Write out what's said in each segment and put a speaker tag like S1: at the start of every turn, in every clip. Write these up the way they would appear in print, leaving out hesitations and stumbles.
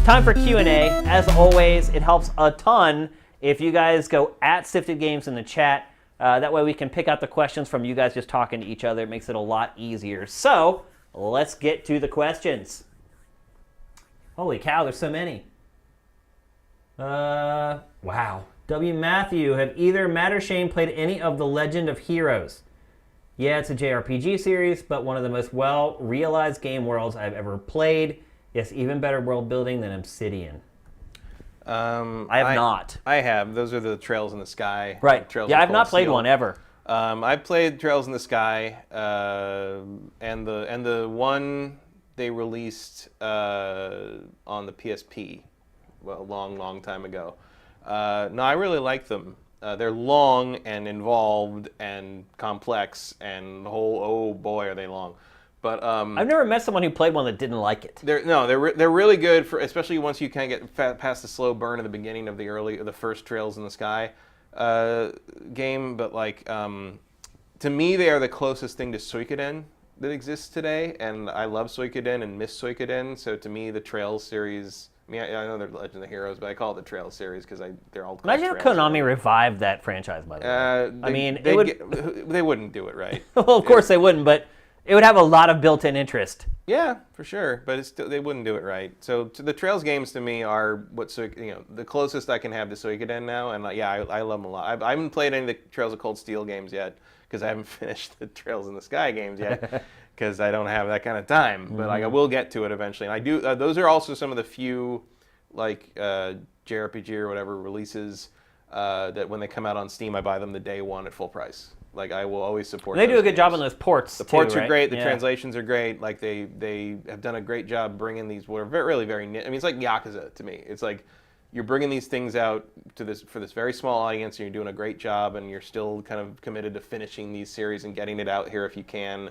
S1: Time for Q&A. As always, it helps a ton if you guys go at SIFTD Games in the chat. That way we can pick out the questions from you guys just talking to each other. It makes it a lot easier. So, let's get to the questions. Holy cow, there's so many. Wow. W. Matthew, have either Matt or Shane played any of The Legend of Heroes? Yeah, it's a JRPG series, but one of the most well-realized game worlds I've ever played. Yes, even better world building than Obsidian. I have not.
S2: I have. Those are the Trails in the Sky.
S1: Right.
S2: Trails
S1: Yeah,
S2: of
S1: I've not
S2: Cold
S1: played
S2: Steel.
S1: one ever.
S2: I've played Trails in the Sky, and the one they released on the PSP, well, a long time ago. No, I really like them. They're long and involved and complex, and the whole, oh boy, are they long. But
S1: I've never met someone who played one that didn't like it.
S2: They're really good for, especially once you kind of get past the slow burn at the beginning of the first Trails in the Sky game. But like, to me, they are the closest thing to Suikoden that exists today, and I love Suikoden and miss Suikoden. So to me, the Trails series. I mean, I know they're Legend of Heroes, but I call it the Trails series because they're all.
S1: Imagine if Konami revived that franchise, by the way.
S2: They wouldn't do it right.
S1: Well, of course they wouldn't, but it would have a lot of built-in interest.
S2: Yeah, for sure, but they wouldn't do it right. So the Trails games to me are the closest I can have to Suikoden now, and I love them a lot. I haven't played any of the Trails of Cold Steel games yet because I haven't finished the Trails in the Sky games yet because I don't have that kind of time. But I will get to it eventually, and I do. Those are also some of the few JRPG or whatever releases that when they come out on Steam, I buy them the day one at full price. Like, I will always support.
S1: They do a good job on those ports.
S2: The ports
S1: too,
S2: are
S1: right?
S2: great. The translations are great. Like they have done a great job bringing these. What are really very. I mean, it's like Yakuza to me. It's like you're bringing these things out for this very small audience, and you're doing a great job, and you're still kind of committed to finishing these series and getting it out here if you can.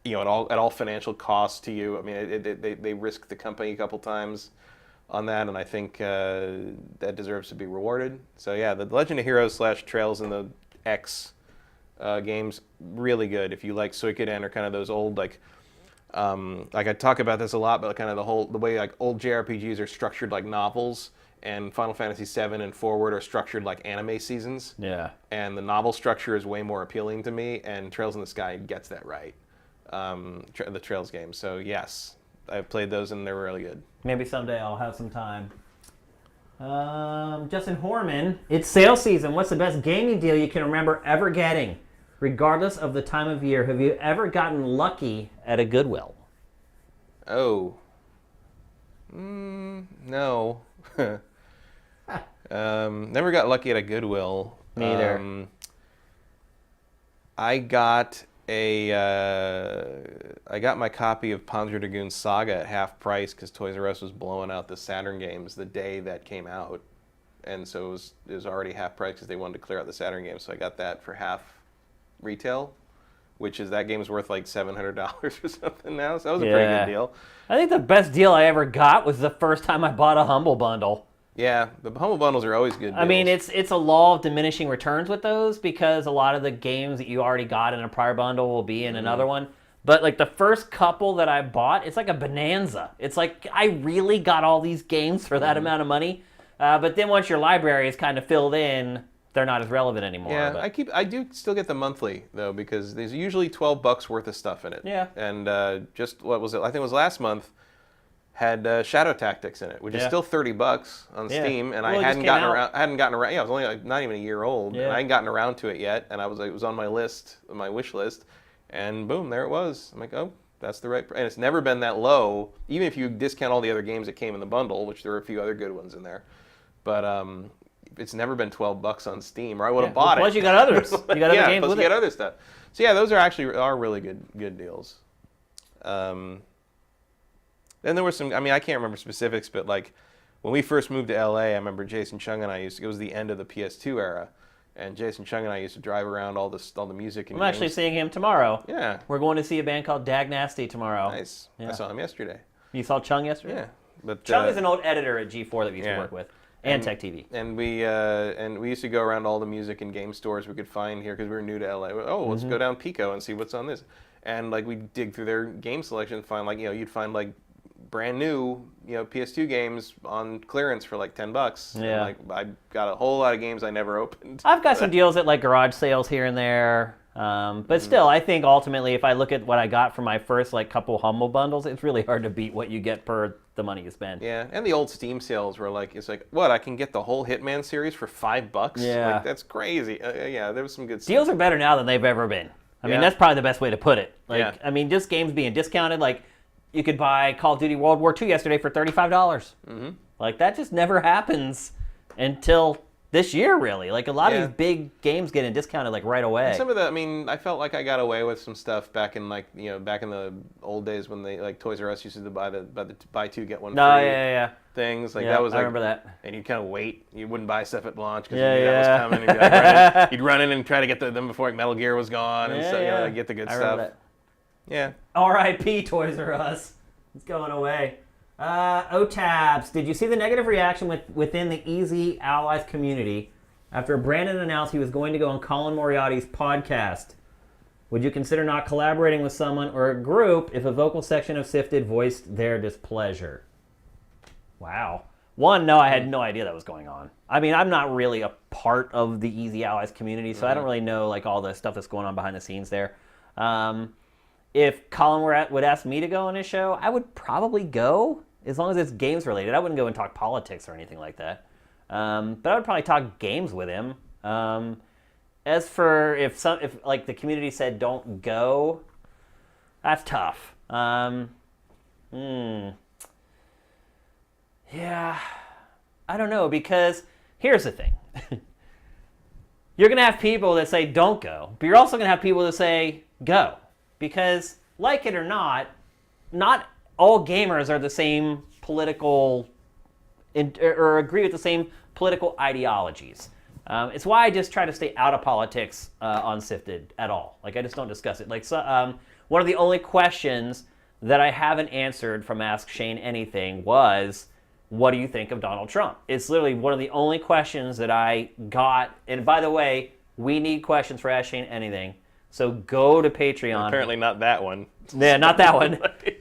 S2: At all financial costs to you. I mean, they risk the company a couple times on that, and I think that deserves to be rewarded. So yeah, the Legend of Heroes / Trails in the X. Games really good if you like Suikoden or kind of those old like I talk about this a lot, but kind of the way like old JRPGs are structured like novels, and Final Fantasy VII and forward are structured like anime seasons.
S1: Yeah.
S2: And the novel structure is way more appealing to me, and Trails in the Sky gets that right. The Trails games. So yes, I've played those and they're really good.
S1: Maybe someday I'll have some time. Justin Horman, it's sale season. What's the best gaming deal you can remember ever getting? Regardless of the time of year, have you ever gotten lucky at a Goodwill?
S2: Oh. No. Never got lucky at a Goodwill.
S1: Me either.
S2: I got my copy of Panzer Dragoon Saga at half price because Toys R Us was blowing out the Saturn games the day that came out, and so it was already half price because they wanted to clear out the Saturn games. So I got that for half retail, which is that game's worth like $700 or something now. So that was a pretty good deal.
S1: I think the best deal I ever got was the first time I bought a Humble Bundle.
S2: Yeah, the Humble Bundles are always good deals.
S1: I mean, it's a law of diminishing returns with those because a lot of the games that you already got in a prior bundle will be in another one. But like the first couple that I bought, it's like a bonanza. It's like I really got all these games for that amount of money. But then once your library is kind of filled in, they're not as relevant anymore.
S2: Yeah,
S1: but
S2: I do still get the monthly though because there's usually $12 worth of stuff in it.
S1: Yeah.
S2: And just what was it? I think it was last month. Had Shadow Tactics in it, which is still $30 on Steam, and I hadn't gotten around. Yeah, it was only like not even a year old, and I hadn't gotten around to it yet. And it was on my list, my wish list, and boom, there it was. I'm like, oh, that's the right. And it's never been that low, even if you discount all the other games that came in the bundle, which there were a few other good ones in there. But it's never been $12 on Steam, or I would have bought it.
S1: Plus, you got others. You got other games
S2: plus
S1: with
S2: you got other stuff. So yeah, those are really good deals. Then there were some, I mean, I can't remember specifics, but like when we first moved to LA, I remember Jason Chung and I it was the end of the PS2 era, and Jason Chung and I used to drive around all the music and
S1: I'm actually seeing him tomorrow.
S2: Yeah.
S1: We're going to see a band called Dag Nasty tomorrow.
S2: Nice.
S1: Yeah.
S2: I saw him yesterday.
S1: You saw Chung yesterday?
S2: Yeah. But
S1: Chung is an old editor at G4 that we used to work with, and Tech TV.
S2: And we used to go around all the music and game stores we could find here because we were new to LA. Oh, let's go down Pico and see what's on this. And like we dig through their game selection and find like, you'd find like brand new, PS2 games on clearance for like $10.
S1: Yeah.
S2: And, I got a whole lot of games I never opened.
S1: I've got some deals at like garage sales here and there. But still, I think ultimately, if I look at what I got for my first like couple Humble bundles, it's really hard to beat what you get per the money you spend.
S2: Yeah, and the old Steam sales were like, it's like, what, I can get the whole Hitman series for $5?
S1: Yeah.
S2: Like, that's crazy. Yeah, there was some good stuff.
S1: Deals are better now than they've ever been. I mean,
S2: Yeah.
S1: that's probably the best way to put it. Like,
S2: Yeah.
S1: I mean, just games being discounted. Like, you could buy Call of Duty World War II yesterday for $35. Mm-hmm. Like, that just never happens until this year, really. Like, a lot of these big games getting discounted, like, right away.
S2: And some of the, I mean, I felt like I got away with some stuff back in, like, back in the old days when they, like, Toys R Us used to buy two, get one free
S1: Yeah.
S2: things. Like,
S1: Yeah,
S2: that was,
S1: I
S2: like,
S1: remember that.
S2: And you'd kind of wait. You wouldn't buy stuff at launch because
S1: Yeah,
S2: you knew that was
S1: yeah.
S2: coming. And you'd run in and try to get them before like, Metal Gear was gone and stuff, get the good
S1: I
S2: stuff.
S1: remember that.
S2: Yeah.
S1: R.I.P. Toys R Us. It's going away. OTABs. Did you see the negative reaction within the Easy Allies community after Brandon announced he was going to go on Colin Moriarty's podcast? Would you consider not collaborating with someone or a group if a vocal section of SIFTD voiced their displeasure? Wow. One, no, I had no idea that was going on. I mean, I'm not really a part of the Easy Allies community, so I don't really know like all the stuff that's going on behind the scenes there. If Colin would ask me to go on his show, I would probably go, as long as it's games related. I wouldn't go and talk politics or anything like that. But I would probably talk games with him. As for if like the community said don't go, that's tough. Yeah, I don't know, because here's the thing. You're going to have people that say don't go, but you're also going to have people that say go. Because, like it or not all gamers are the same political, or agree with the same political ideologies. It's why I just try to stay out of politics on SIFTD at all. Like, I just don't discuss it. Like, one of the only questions that I haven't answered from Ask Shane Anything was, what do you think of Donald Trump? It's literally one of the only questions that I got. And by the way, we need questions for Ask Shane Anything. So go to Patreon.
S2: Apparently not that one.
S1: Yeah, not that one.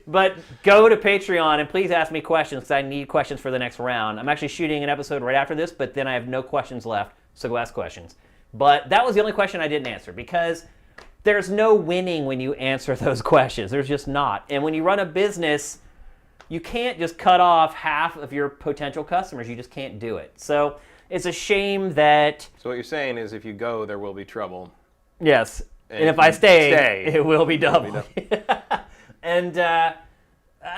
S1: But go to Patreon and please ask me questions because I need questions for the next round. I'm actually shooting an episode right after this, but then I have no questions left, so go ask questions. But that was the only question I didn't answer because there's no winning when you answer those questions. There's just not. And when you run a business, you can't just cut off half of your potential customers. You just can't do it. So it's a shame that...
S2: So what you're saying is if you go, there will be trouble.
S1: Yes. And if I stay, it will be double. And, I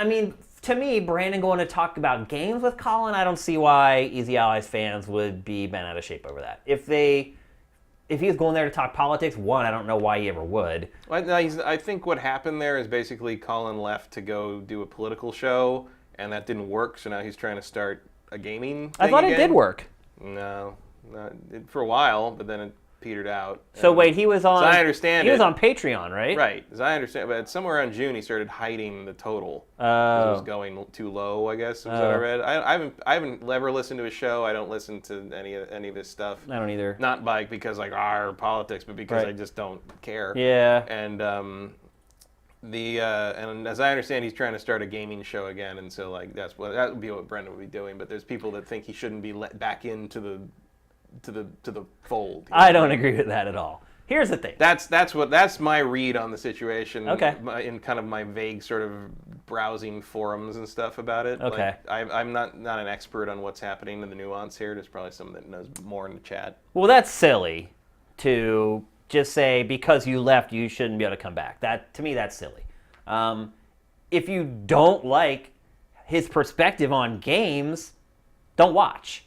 S1: mean, to me, Brandon going to talk about games with Colin, I don't see why Easy Allies fans would be bent out of shape over that. If he was going there to talk politics, one, I don't know why he ever would.
S2: Well, no, I think what happened there is basically Colin left to go do a political show, and that didn't work, so now he's trying to start a gaming thing
S1: I thought
S2: again.
S1: it did work.
S2: No, for a while, but then it petered out.
S1: So wait, he was on...
S2: As I understand
S1: he was on Patreon, right?
S2: Right, as I understand, but somewhere around June he started hiding the total because it was going too low, I guess, is what I read. I haven't ever listened to his show. I don't listen to any of his stuff.
S1: I don't either.
S2: Not because like our politics, but because I just don't care.
S1: Yeah.
S2: And and as I understand, he's trying to start a gaming show again, and so like that would be what Brendan would be doing. But there's people that think he shouldn't be let back into the fold.
S1: I don't agree with that at all. Here's the thing.
S2: That's my read on the situation.
S1: Okay.
S2: In kind of my vague sort of browsing forums and stuff about it.
S1: Okay.
S2: Like, I'm not an expert on what's happening in the nuance here. There's probably someone that knows more in the chat.
S1: Well, that's silly to just say because you left, you shouldn't be able to come back. That to me, that's silly. If you don't like his perspective on games, don't watch.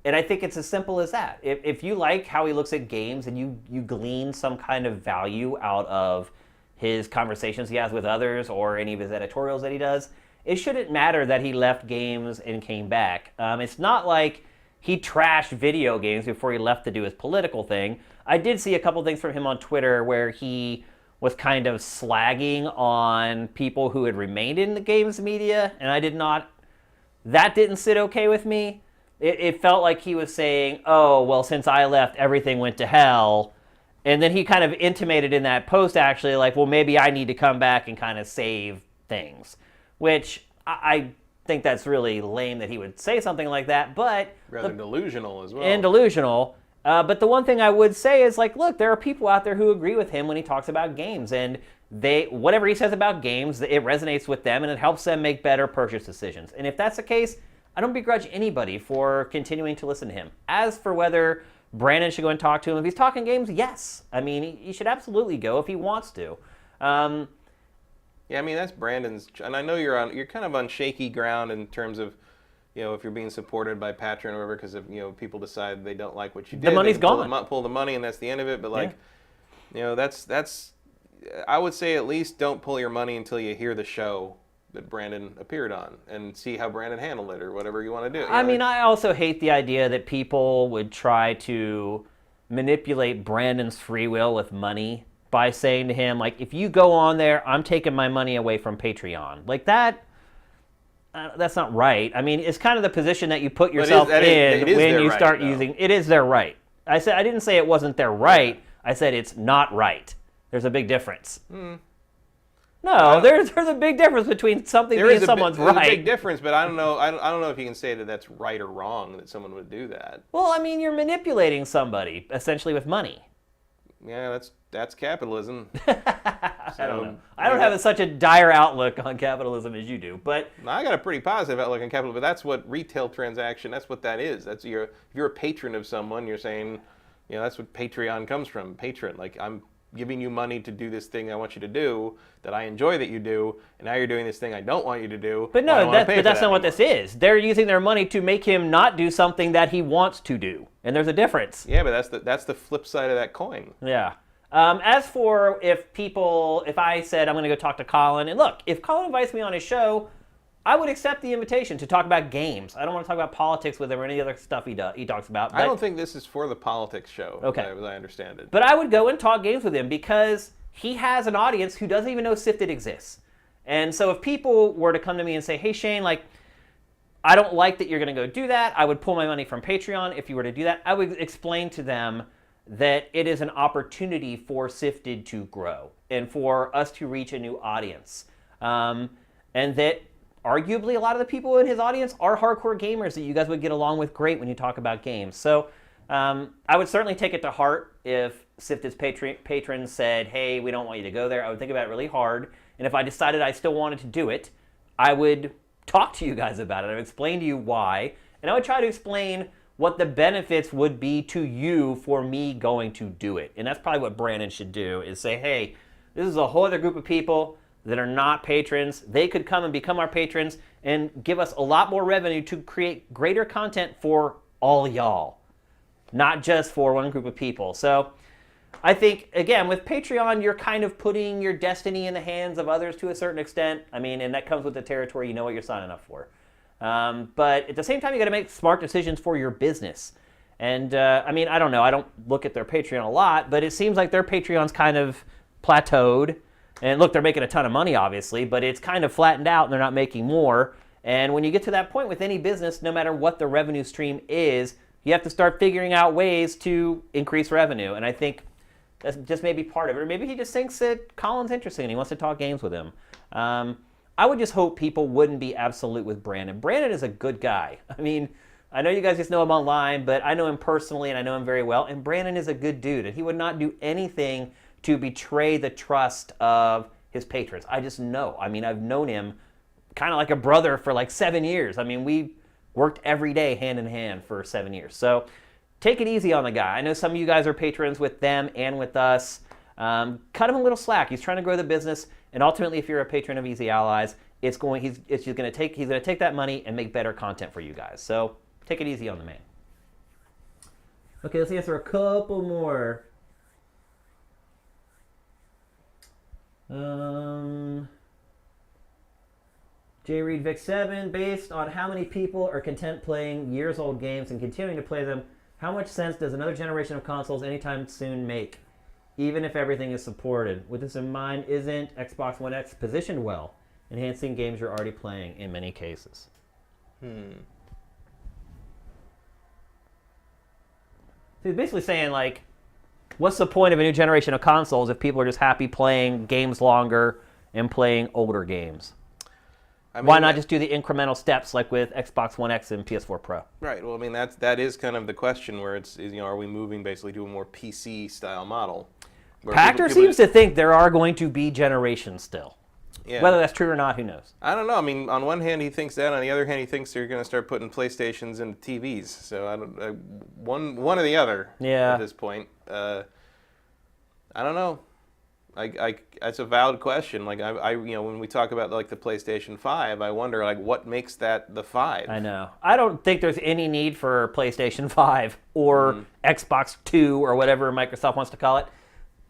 S1: And I think it's as simple as that. If you like how he looks at games and you glean some kind of value out of his conversations he has with others or any of his editorials that he does, it shouldn't matter that he left games and came back. It's not like he trashed video games before he left to do his political thing. I did see a couple things from him on Twitter where he was kind of slagging on people who had remained in the games media, and that didn't sit okay with me. It felt like he was saying, oh, well, since I left, everything went to hell. And then he kind of intimated in that post, actually, like, well, maybe I need to come back and kind of save things. which I think that's really lame that he would say something like that, but...
S2: Rather delusional as well.
S1: And delusional. But the one thing I would say is, like, look, there are people out there who agree with him when he talks about games, and whatever he says about games, it resonates with them, and it helps them make better purchase decisions. And if that's the case, I don't begrudge anybody for continuing to listen to him. As for whether Brandon should go and talk to him, if he's talking games, yes. I mean, he should absolutely go if he wants to.
S2: Yeah, I mean, that's Brandon's, and I know you're kind of on shaky ground in terms of, if you're being supported by patron or whatever, because if people decide they don't like what you did,
S1: the money's gone.
S2: Pull the money, and that's the end of it. But that's I would say at least don't pull your money until you hear the show that Brandon appeared on and see how Brandon handled it or whatever you want to do.
S1: I mean, I also hate the idea that people would try to manipulate Brandon's free will with money by saying to him, like, if you go on there, I'm taking my money away from Patreon. Like that. That's not right. I mean, it's kind of the position that you put yourself in when you start using. It is their right. I didn't say it wasn't their right. I said it's not right. There's a big difference. No, there's a big difference between something being someone's right.
S2: There's a big difference, but I don't know. I don't know if you can say that that's right or wrong that someone would do that.
S1: Well, I mean, you're manipulating somebody essentially with money.
S2: Yeah, that's capitalism.
S1: I don't know. I don't have such a dire outlook on capitalism as you do, but
S2: I got a pretty positive outlook on capitalism. But that's what retail transaction. That's what that is. That's if you're a patron of someone, you're saying, that's what Patreon comes from. Patron, like I'm giving you money to do this thing I want you to do that I enjoy that you do, and now you're doing this thing I don't want you to do.
S1: But no, that's not what this is. They're using their money to make him not do something that he wants to do, and there's a difference.
S2: Yeah, but that's the flip side of that coin.
S1: Yeah. As for if I said I'm going to go talk to Colin, and look, if Colin invites me on his show, I would accept the invitation to talk about games. I don't want to talk about politics with him or any other stuff he talks about.
S2: I don't think this is for the politics show,
S1: okay,
S2: as I understand it.
S1: But I would go and talk games with him because he has an audience who doesn't even know SIFTD exists. And so if people were to come to me and say, hey, Shane, like, I don't like that you're going to go do that, I would pull my money from Patreon if you were to do that. I would explain to them that it is an opportunity for SIFTD to grow and for us to reach a new audience. And that arguably a lot of the people in his audience are hardcore gamers that you guys would get along with great when you talk about games. So I would certainly take it to heart if SIFTD's patrons said, hey, we don't want you to go there. I would think about it really hard. And if I decided I still wanted to do it, I would talk to you guys about it. I would explain to you why. And I would try to explain what the benefits would be to you for me going to do it. And that's probably what Brandon should do, is say, hey, this is a whole other group of people that are not patrons. They could come and become our patrons and give us a lot more revenue to create greater content for all y'all, not just for one group of people. So I think, again, with Patreon, you're kind of putting your destiny in the hands of others to a certain extent. I mean, and that comes with the territory. You know what you're signing up for. But at the same time, you got to make smart decisions for your business. And I mean, I don't know. I don't look at their Patreon a lot, but it seems like their Patreon's kind of plateaued. And look, they're making a ton of money, obviously, but it's kind of flattened out and they're not making more. And when you get to that point with any business, no matter what the revenue stream is, you have to start figuring out ways to increase revenue. And I think that's just maybe part of it. Or maybe he just thinks that Colin's interesting and he wants to talk games with him. I would just hope people wouldn't be absolute with Brandon. Brandon is a good guy. I mean, I know you guys just know him online, but I know him personally and I know him very well. And Brandon is a good dude. And he would not do anything to betray the trust of his patrons. I just know. I mean, I've known him kind of like a brother for like 7 years. I mean, we worked every day hand in hand for 7 years. So take it easy on the guy. I know some of you guys are patrons with them and with us. Cut him a little slack. He's trying to grow the business, and ultimately, if you're a patron of Easy Allies, he's going to take that money and make better content for you guys. So take it easy on the man. Okay, let's answer a couple more. J. Reid Vic 7, based on how many people are content playing years-old games and continuing to play them, how much sense does another generation of consoles anytime soon make, even if everything is supported? With this in mind, isn't Xbox One X positioned well, enhancing games you're already playing in many cases? So he's basically saying, like, what's the point of a new generation of consoles if people are just happy playing games longer and playing older games?
S2: I mean,
S1: Why not just do the incremental steps like with Xbox One X and PS4 Pro?
S2: Right. Well, I mean, that is kind of the question where are we moving basically to a more PC style model?
S1: Pachter seems to think there are going to be generations still.
S2: Yeah.
S1: Whether that's true or not, who knows?
S2: I don't know. I mean, on one hand, he thinks that. On the other hand, he thinks they're going to start putting PlayStations into TVs. So one or the other.
S1: Yeah.
S2: At this point, I don't know. That's a valid question. Like when we talk about like the PlayStation 5, I wonder like what makes that the 5.
S1: I know. I don't think there's any need for PlayStation 5 or Xbox 2 or whatever Microsoft wants to call it.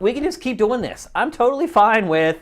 S1: We can just keep doing this. I'm totally fine with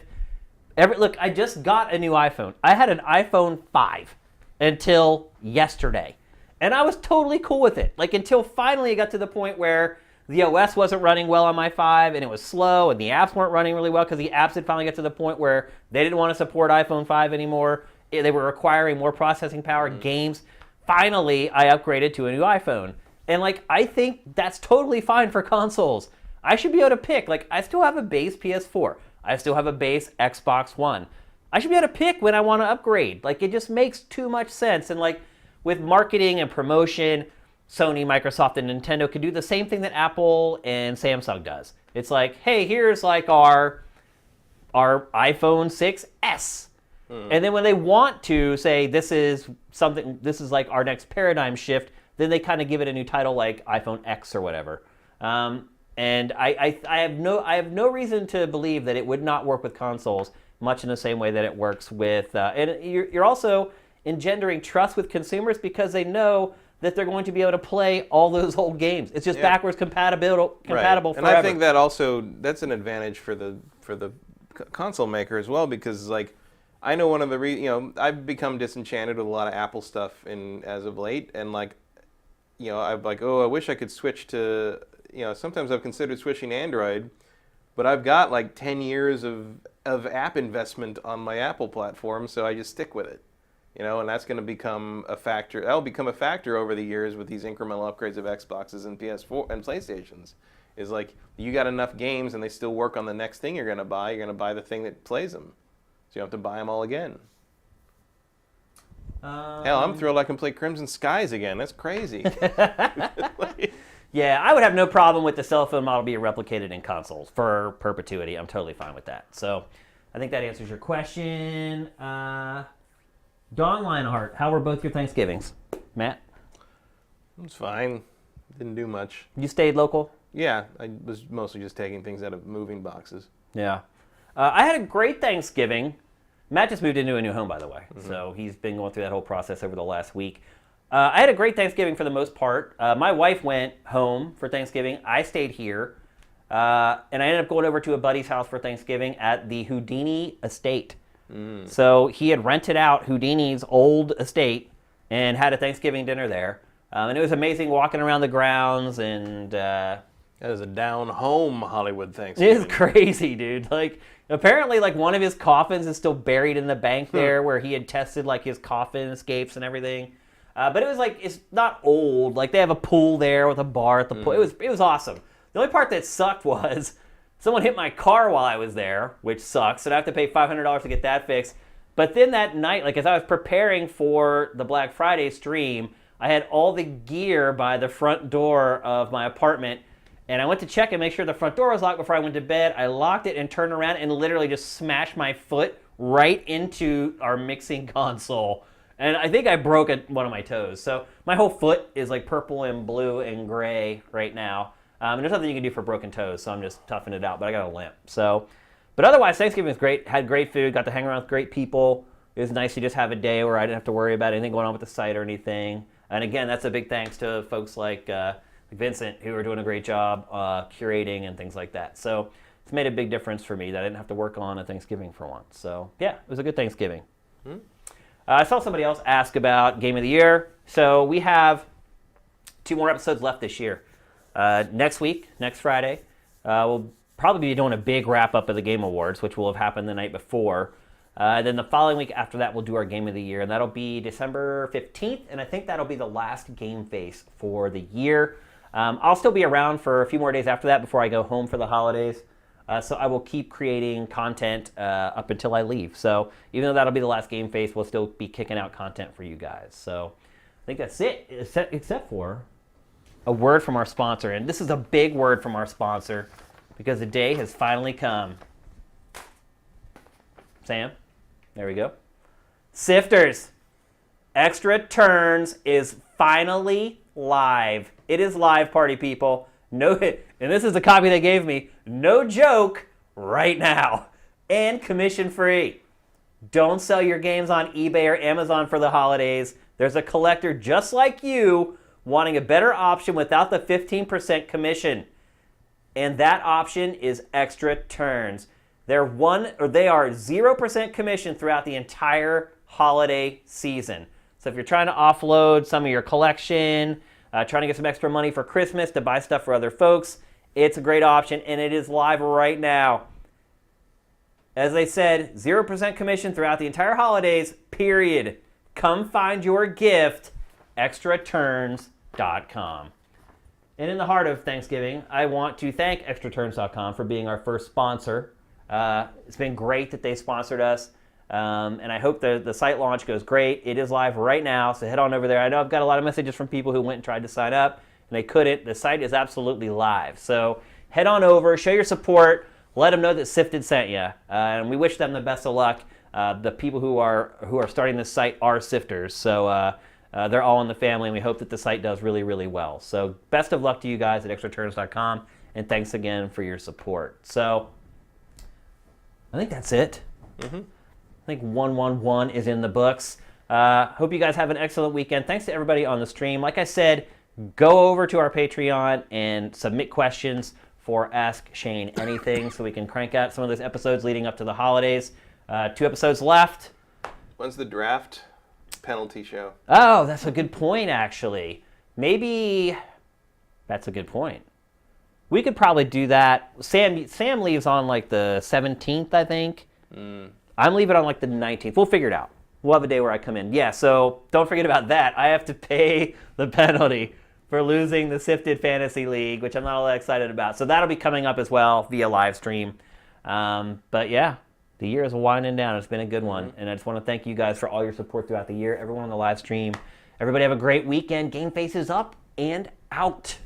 S1: look, I just got a new iPhone. I had an iPhone 5 until yesterday. And I was totally cool with it. Like until finally it got to the point where the OS wasn't running well on my 5 and it was slow and the apps weren't running really well because the apps had finally got to the point where they didn't want to support iPhone 5 anymore. They were requiring more processing power, games. Finally, I upgraded to a new iPhone. And like I think that's totally fine for consoles. I should be able to pick. Like I still have a base PS4. I still have a base Xbox One. I should be able to pick when I want to upgrade. Like it just makes too much sense. And like with marketing and promotion, Sony, Microsoft, and Nintendo could do the same thing that Apple and Samsung does. It's like, hey, here's like our iPhone 6S. And then when they want to say this is like our next paradigm shift, then they kind of give it a new title like iPhone X or whatever. And I have no reason to believe that it would not work with consoles, much in the same way that it works with. And you're also engendering trust with consumers because they know that they're going to be able to play all those old games. It's just backwards compatible
S2: right.
S1: forever.
S2: And I think that's an advantage for the console maker as well because like I know one of the I've become disenchanted with a lot of Apple stuff as of late and like I'm like I wish I could switch to. Sometimes I've considered switching to Android, but I've got like 10 years of app investment on my Apple platform, so I just stick with it. And that's going to become a factor. That'll become a factor over the years with these incremental upgrades of Xboxes and PS4 and PlayStations. Is like you got enough games and they still work on the next thing you're going to buy. You're going to buy the thing that plays them, so you don't have to buy them all again. Hell, I'm thrilled I can play Crimson Skies again. That's crazy.
S1: Yeah, I would have no problem with the cell phone model being replicated in consoles for perpetuity. I'm totally fine with that. So I think that answers your question. Dawn Lionheart, how were both your Thanksgivings? Matt?
S2: It was fine. Didn't do much.
S1: You stayed local?
S2: Yeah, I was mostly just taking things out of moving boxes.
S1: Yeah. I had a great Thanksgiving. Matt just moved into a new home, by the way. So he's been going through that whole process over the last week. I had a great Thanksgiving for the most part. My wife went home for Thanksgiving. I stayed here. And I ended up going over to a buddy's house for Thanksgiving at the Houdini estate. So he had rented out Houdini's old estate and had a Thanksgiving dinner there. And it was amazing walking around the grounds and...
S2: that is a down-home Hollywood Thanksgiving.
S1: It is crazy, dude. Like, apparently, like, one of his coffins is still buried in the bank there where he had tested, like, his coffin escapes and everything. But it was like, it's not old. Like they have a pool there with a bar at the pool. It was awesome. The only part that sucked was someone hit my car while I was there, which sucks. And I have to pay $500 to get that fixed. But then that night, like as I was preparing for the Black Friday stream, I had all the gear by the front door of my apartment. And I went to check and make sure the front door was locked before I went to bed. I locked it and turned around and literally just smashed my foot right into our mixing console. And I think I broke one of my toes. So my whole foot is like purple and blue and gray right now. And there's nothing you can do for broken toes, so I'm just toughing it out. But I got a limp. But otherwise, Thanksgiving was great. Had great food. Got to hang around with great people. It was nice to just have a day where I didn't have to worry about anything going on with the site or anything. And again, that's a big thanks to folks like Vincent, who are doing a great job curating and things like that. So it's made a big difference for me that I didn't have to work on a Thanksgiving for once. So yeah, it was a good Thanksgiving. I saw somebody else ask about Game of the Year. So we have 2 more episodes left this year. Next week, next Friday, we'll probably be doing a big wrap-up of the Game Awards, which will have happened the night before. Then the following week after that, we'll do our Game of the Year, and that'll be December 15th, and I think that'll be the last GameFace for the year. I'll still be around for a few more days after that before I go home for the holidays. So I will keep creating content up until I leave. So even though that'll be the last GameFace, we'll still be kicking out content for you guys. So I think that's it, except for a word from our sponsor. And this is a big word from our sponsor because the day has finally come. Sam, there we go. Sifters, Extra Turns is finally live. It is live, party people. No, and this is a copy they gave me. No joke, right now. And commission free. Don't sell your games on eBay or Amazon for the holidays. There's a collector just like you wanting a better option without the 15% commission. And that option is Extra Turns. They are 0% commission throughout the entire holiday season. So if you're trying to offload some of your collection, trying to get some extra money for Christmas to buy stuff for other folks, it's a great option, and it is live right now. As I said, 0% commission throughout the entire holidays, period. Come find your gift, extraturns.com. And in the heart of Thanksgiving, I want to thank extraturns.com for being our first sponsor. It's been great that they sponsored us. And I hope the site launch goes great. It is live right now, so head on over there. I know I've got a lot of messages from people who went and tried to sign up, and they couldn't. The site is absolutely live. So head on over, show your support, let them know that SIFTD sent you, and we wish them the best of luck. The people who are starting this site are sifters, so they're all in the family, and we hope that the site does really, really well. So best of luck to you guys at extraturns.com, and thanks again for your support. So I think that's it. I think 111 is in the books. Hope you guys have an excellent weekend. Thanks to everybody on the stream. Like I said, go over to our Patreon and submit questions for Ask Shane Anything so we can crank out some of those episodes leading up to the holidays. 2 episodes left.
S2: When's the draft penalty show?
S1: Oh, that's a good point, actually. Maybe that's a good point. We could probably do that. Sam leaves on like the 17th, I think. I'm leaving on like the 19th. We'll figure it out. We'll have a day where I come in. Yeah, so don't forget about that. I have to pay the penalty for losing the SIFTD Fantasy League, which I'm not all that excited about. So that'll be coming up as well via live stream. But yeah, the year is winding down. It's been a good one. And I just want to thank you guys for all your support throughout the year. Everyone on the live stream. Everybody have a great weekend. GameFace is up and out.